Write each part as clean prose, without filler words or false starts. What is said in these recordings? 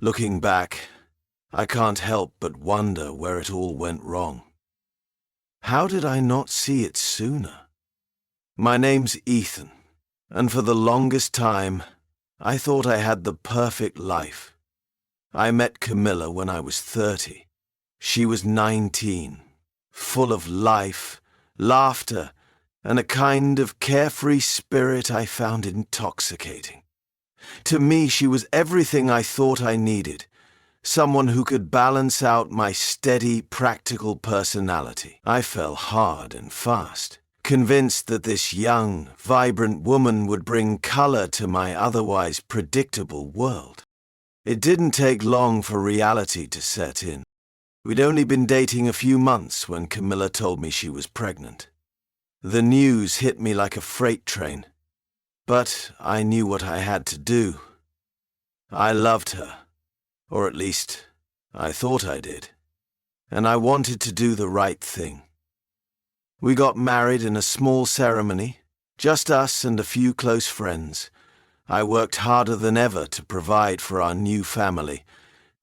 Looking back, I can't help but wonder where it all went wrong. How did I not see it sooner? My name's Ethan, and for the longest time, I thought I had the perfect life. I met Camilla when I was 30. She was 19, full of life, laughter, and a kind of carefree spirit I found intoxicating. To me, she was everything I thought I needed, someone who could balance out my steady, practical personality. I fell hard and fast, convinced that this young, vibrant woman would bring color to my otherwise predictable world. It didn't take long for reality to set in. We'd only been dating a few months when Camilla told me she was pregnant. The news hit me like a freight train, but I knew what I had to do. I loved her, or at least I thought I did, and I wanted to do the right thing. We got married in a small ceremony, just us and a few close friends. I worked harder than ever to provide for our new family,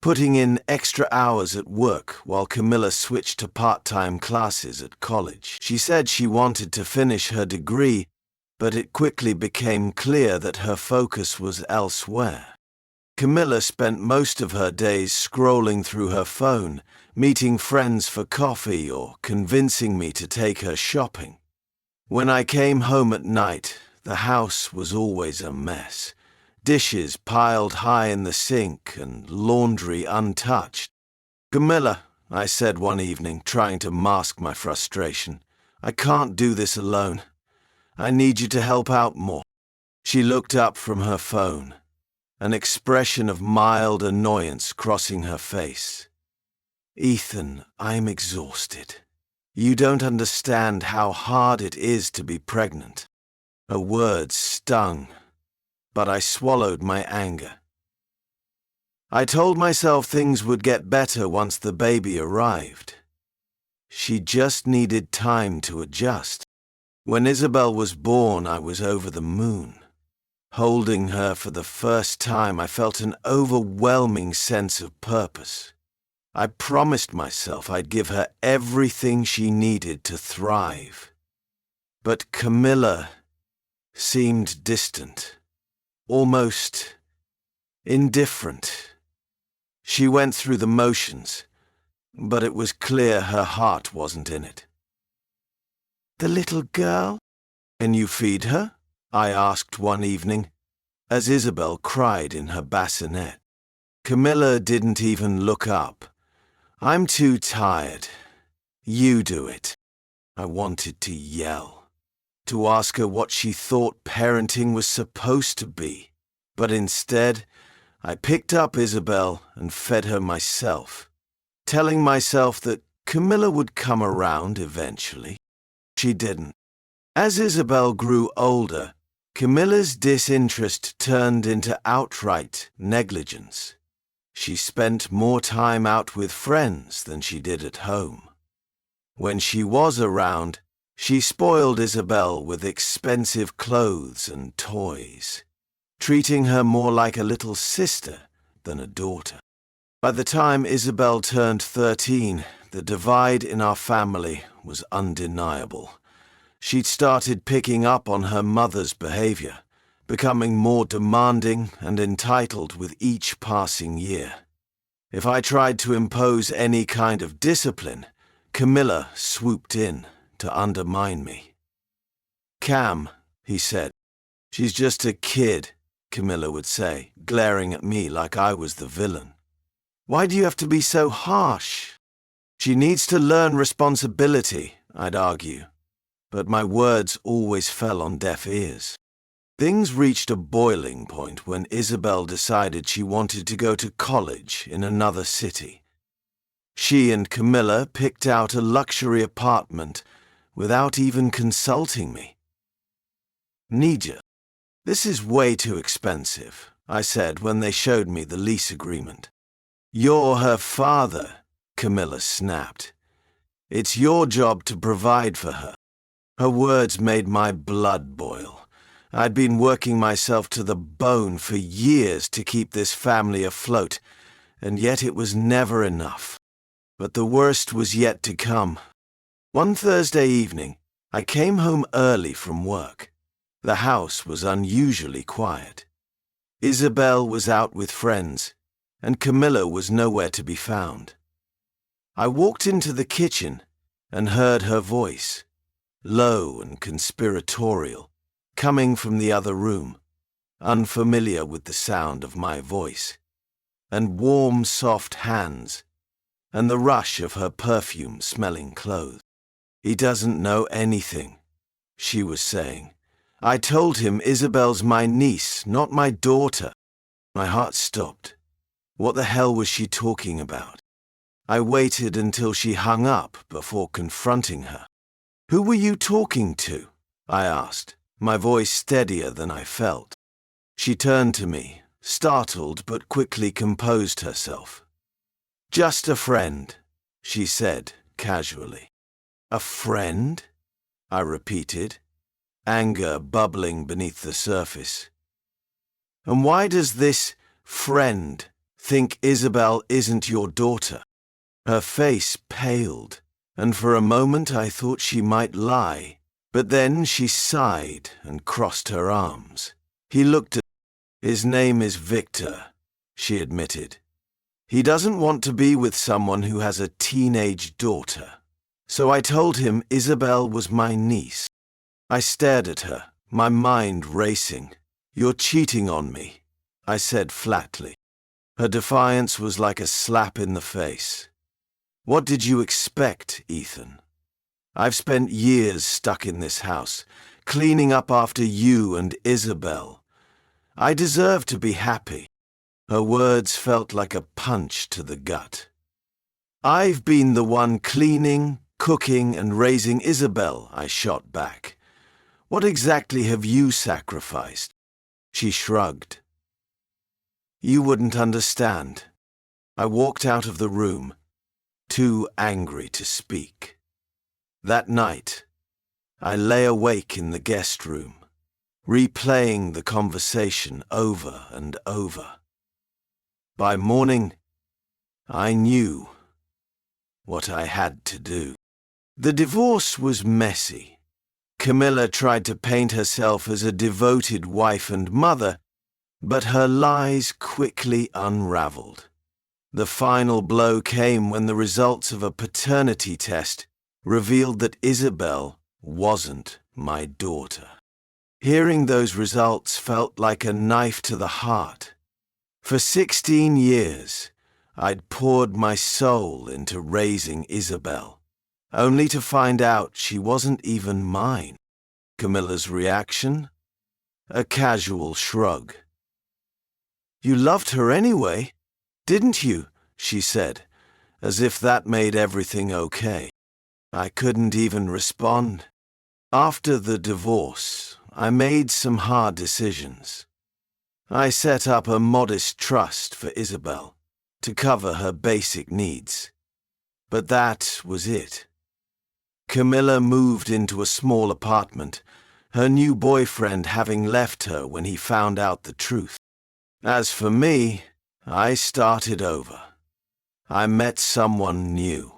putting in extra hours at work while Camilla switched to part-time classes at college. She said she wanted to finish her degree, but it quickly became clear that her focus was elsewhere. Camilla spent most of her days scrolling through her phone, meeting friends for coffee or convincing me to take her shopping. When I came home at night, the house was always a mess. Dishes piled high in the sink and laundry untouched. "Camilla," I said one evening, trying to mask my frustration, "I can't do this alone. I need you to help out more." She looked up from her phone, an expression of mild annoyance crossing her face. "Ethan, I'm exhausted. You don't understand how hard it is to be pregnant." Her words stung, but I swallowed my anger. I told myself things would get better once the baby arrived. She just needed time to adjust. When Isabel was born, I was over the moon. Holding her for the first time, I felt an overwhelming sense of purpose. I promised myself I'd give her everything she needed to thrive. But Camilla seemed distant, almost indifferent. She went through the motions, but it was clear her heart wasn't in it. "The little girl? Can you feed her?" I asked one evening, as Isabel cried in her bassinet. Camilla didn't even look up. "I'm too tired. You do it." I wanted to yell, to ask her what she thought parenting was supposed to be, but instead, I picked up Isabel and fed her myself, telling myself that Camilla would come around eventually. She didn't. As Isabel grew older, Camilla's disinterest turned into outright negligence. She spent more time out with friends than she did at home. When she was around, she spoiled Isabel with expensive clothes and toys, treating her more like a little sister than a daughter. By the time Isabel turned 13, the divide in our family was undeniable. She'd started picking up on her mother's behavior, becoming more demanding and entitled with each passing year. If I tried to impose any kind of discipline, Camilla swooped in to undermine me. "Cam," he said. "She's just a kid," Camilla would say, glaring at me like I was the villain. "Why do you have to be so harsh?" "She needs to learn responsibility," I'd argue, but my words always fell on deaf ears. Things reached a boiling point when Isabel decided she wanted to go to college in another city. She and Camilla picked out a luxury apartment without even consulting me. "Nija, this is way too expensive," I said when they showed me the lease agreement. "You're her father," Camilla snapped. "It's your job to provide for her." Her words made my blood boil. I'd been working myself to the bone for years to keep this family afloat, and yet it was never enough. But the worst was yet to come. One Thursday evening, I came home early from work. The house was unusually quiet. Isabel was out with friends, and Camilla was nowhere to be found. I walked into the kitchen and heard her voice, low and conspiratorial, coming from the other room, unfamiliar with the sound of my voice, and warm, soft hands, and the rush of her perfume-smelling clothes. "He doesn't know anything," she was saying. "I told him Isabel's my niece, not my daughter." My heart stopped. What the hell was she talking about? I waited until she hung up before confronting her. "Who were you talking to?" I asked, my voice steadier than I felt. She turned to me, startled but quickly composed herself. "Just a friend," she said casually. "A friend?" I repeated, anger bubbling beneath the surface. "And why does this friend think Isabel isn't your daughter?" Her face paled, and for a moment I thought she might lie, but then she sighed and crossed her arms. He looked at me. "His name is Victor," she admitted. "He doesn't want to be with someone who has a teenage daughter. So I told him Isabel was my niece." I stared at her, my mind racing. "You're cheating on me," I said flatly. Her defiance was like a slap in the face. "What did you expect, Ethan? I've spent years stuck in this house, cleaning up after you and Isabel. I deserve to be happy." Her words felt like a punch to the gut. "I've been the one cleaning, cooking, and raising Isabel," I shot back. "What exactly have you sacrificed?" She shrugged. "You wouldn't understand." I walked out of the room, too angry to speak. That night, I lay awake in the guest room, replaying the conversation over and over. By morning, I knew what I had to do. The divorce was messy. Camilla tried to paint herself as a devoted wife and mother, but her lies quickly unraveled. The final blow came when the results of a paternity test revealed that Isabel wasn't my daughter. Hearing those results felt like a knife to the heart. For 16 years, I'd poured my soul into raising Isabel, only to find out she wasn't even mine. Camilla's reaction? A casual shrug. "You loved her anyway, didn't you?" she said, as if that made everything okay. I couldn't even respond. After the divorce, I made some hard decisions. I set up a modest trust for Isabel to cover her basic needs. But that was it. Camilla moved into a small apartment, her new boyfriend having left her when he found out the truth. As for me, I started over. I met someone new.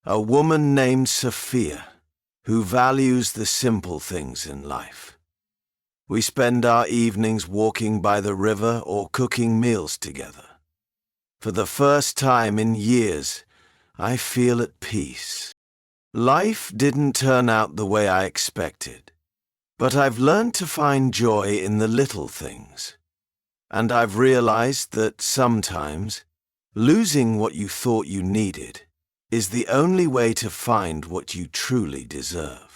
A woman named Sophia, who values the simple things in life. We spend our evenings walking by the river or cooking meals together. For the first time in years, I feel at peace. Life didn't turn out the way I expected, but I've learned to find joy in the little things. And I've realized that sometimes losing what you thought you needed is the only way to find what you truly deserve.